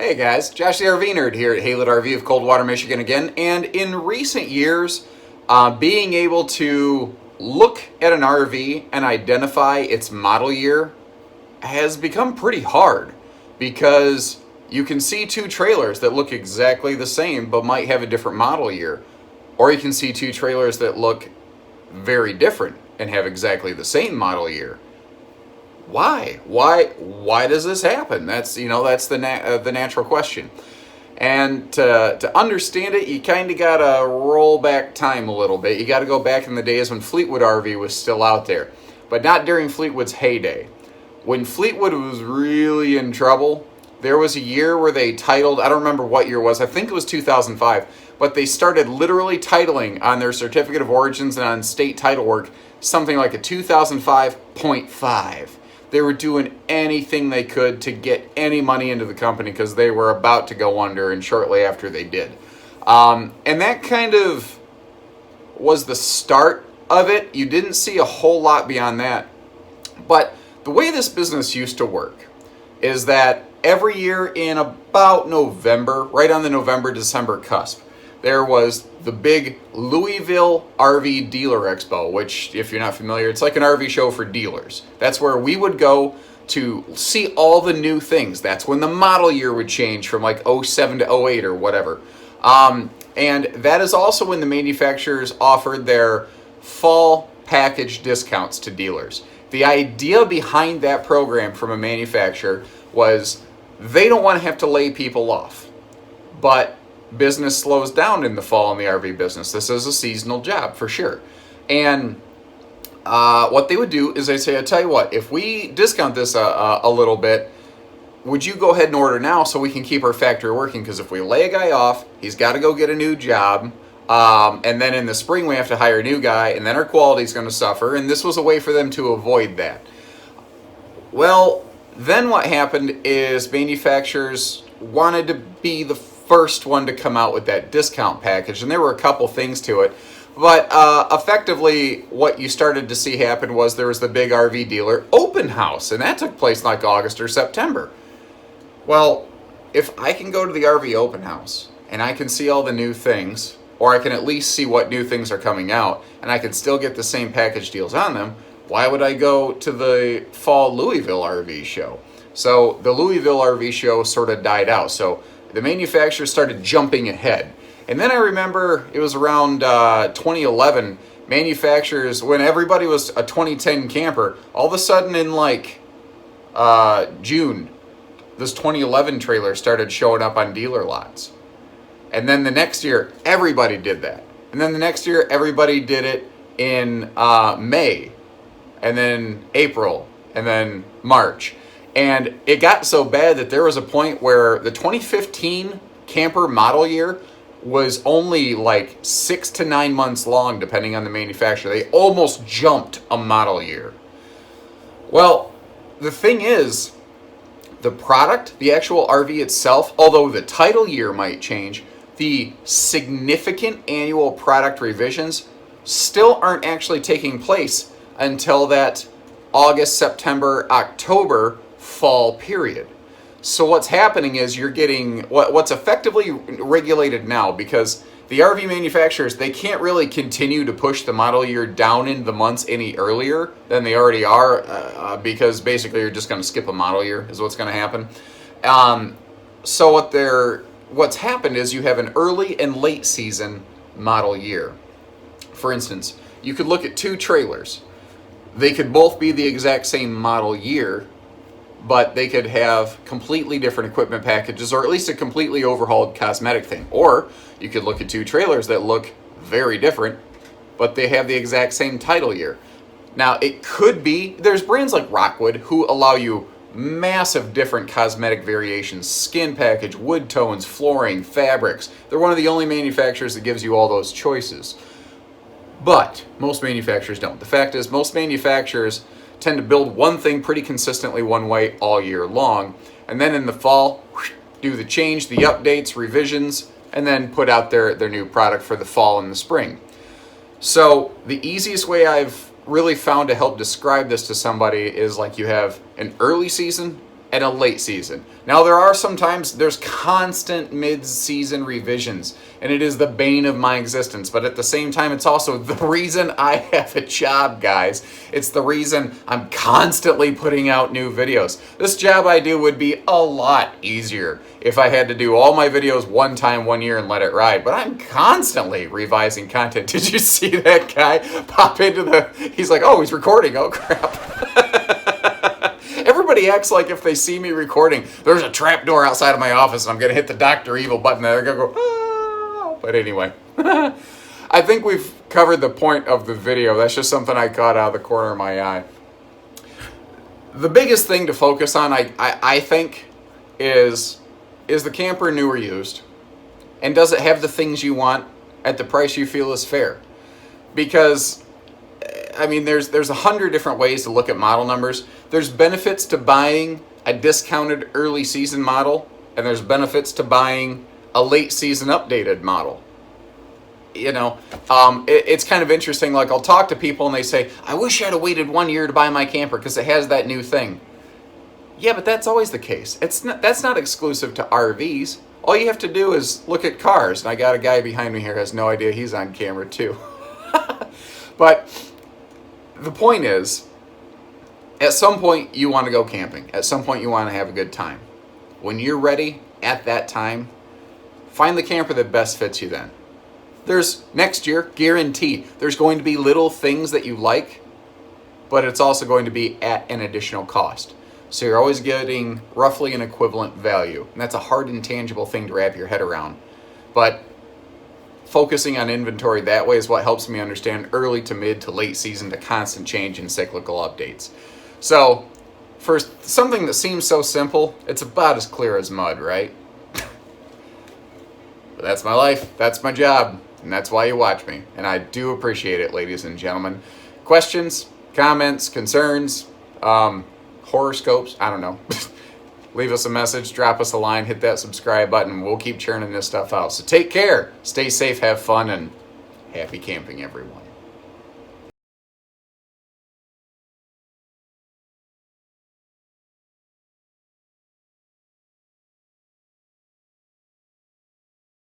Hey guys, Josh the RV Nerd here at Haylett RV of Coldwater, Michigan again. And in recent years, being able to look at an RV and identify its model year has become pretty hard because you can see two trailers that look exactly the same but might have a different model year. Or you can see two trailers that look very different and have exactly the same model year. Why does this happen? That's the natural question. And to understand it, you kind of gotta roll back time a little bit. You gotta go back in the days when Fleetwood RV was still out there, but not during Fleetwood's heyday. When Fleetwood was really in trouble, there was a year where they titled, I don't remember what year it was, I think it was 2005, but they started literally titling on their certificate of origins and on state title work something like a 2005.5. They were doing anything they could to get any money into the company because they were about to go under, and shortly after they did. And that kind of was the start of it. You didn't see a whole lot beyond that. But the way this business used to work is that every year in about November, right on the November-December cusp, there was the big Louisville RV Dealer Expo, which, if you're not familiar, it's like an RV show for dealers. That's where we would go to see all the new things. That's when the model year would change from like '07 to '08 or whatever. And that is also when the manufacturers offered their fall package discounts to dealers. The idea behind that program from a manufacturer was they don't want to have to lay people off, but business slows down in the fall in the RV business. This is a seasonal job for sure. And what they would do is they say, I tell you what, if we discount this a little bit, would you go ahead and order now so we can keep our factory working? Because if we lay a guy off, he's got to go get a new job. And then in the spring we have to hire a new guy, and then our quality is going to suffer. And this was a way for them to avoid that. Well, then what happened is manufacturers wanted to be the first one to come out with that discount package, and there were a couple things to it, but effectively what you started to see happen was there was the big RV dealer open house, and that took place like August or September. Well, if I can go to the RV open house and I can see all the new things, or I can at least see what new things are coming out, and I can still get the same package deals on them, why would I go to the fall Louisville RV show? So the Louisville RV show sort of died out. So the manufacturers started jumping ahead. And then I remember it was around 2011, manufacturers, when everybody was a 2010 camper, all of a sudden in like June, this 2011 trailer started showing up on dealer lots. And then the next year, everybody did that. And then the next year, everybody did it in May, and then April, and then March. And it got so bad that there was a point where the 2015 camper model year was only like 6 to 9 months long, depending on the manufacturer. They almost jumped a model year. Well, the thing is, the product, the actual RV itself, although the title year might change, the significant annual product revisions still aren't actually taking place until that August, September, October fall period. So what's happening is you're getting what's effectively regulated now, because the RV manufacturers, they can't really continue to push the model year down in the months any earlier than they already are, because basically you're just going to skip a model year is what's going to happen. So what's happened is you have an early and late season model year. For instance, you could look at two trailers. They could both be the exact same model year, but they could have completely different equipment packages, or at least a completely overhauled cosmetic thing. Or you could look at two trailers that look very different, but they have the exact same title year. Now, it could be, there's brands like Rockwood who allow you massive different cosmetic variations, skin package, wood tones, flooring, fabrics. They're one of the only manufacturers that gives you all those choices. But most manufacturers don't. The fact is, most manufacturers tend to build one thing pretty consistently one way all year long, and then in the fall, do the change, the updates, revisions, and then put out their new product for the fall and the spring. So the easiest way I've really found to help describe this to somebody is like you have an early season and a late season. Now there are sometimes there's constant mid-season revisions, and it is the bane of my existence, but at the same time it's also the reason I have a job, guys. It's the reason I'm constantly putting out new videos. This job I do would be a lot easier if I had to do all my videos one time, 1 year, and let it ride, but I'm constantly revising content. Did you see that guy pop into he's like, oh, he's recording, oh crap. Everybody acts like if they see me recording, there's a trap door outside of my office and I'm going to hit the Dr. Evil button and they're going to go, ah. But anyway, I think we've covered the point of the video. That's just something I caught out of the corner of my eye. The biggest thing to focus on, I think, is the camper new or used? And does it have the things you want at the price you feel is fair? Because I mean, there's 100 different ways to look at model numbers. There's benefits to buying a discounted early season model, and there's benefits to buying a late season updated model. You know, it's kind of interesting. Like, I'll talk to people and they say, I wish I'd have waited 1 year to buy my camper because it has that new thing. Yeah, but that's always the case. That's not exclusive to RVs. All you have to do is look at cars. And I got a guy behind me here who has no idea he's on camera too. But the point is, at some point you want to go camping. At some point you want to have a good time. When you're ready at that time, find the camper that best fits you then. There's, next year, guaranteed, there's going to be little things that you like, but it's also going to be at an additional cost. So you're always getting roughly an equivalent value. And that's a hard, intangible thing to wrap your head around. But focusing on inventory that way is what helps me understand early to mid to late season to constant change and cyclical updates. So for something that seems so simple, it's about as clear as mud, right? But that's my life, that's my job, and that's why you watch me. And I do appreciate it, ladies and gentlemen. Questions, comments, concerns, horoscopes, I don't know. Leave us a message, drop us a line, hit that subscribe button. We'll keep churning this stuff out. So take care, stay safe, have fun, and happy camping, everyone.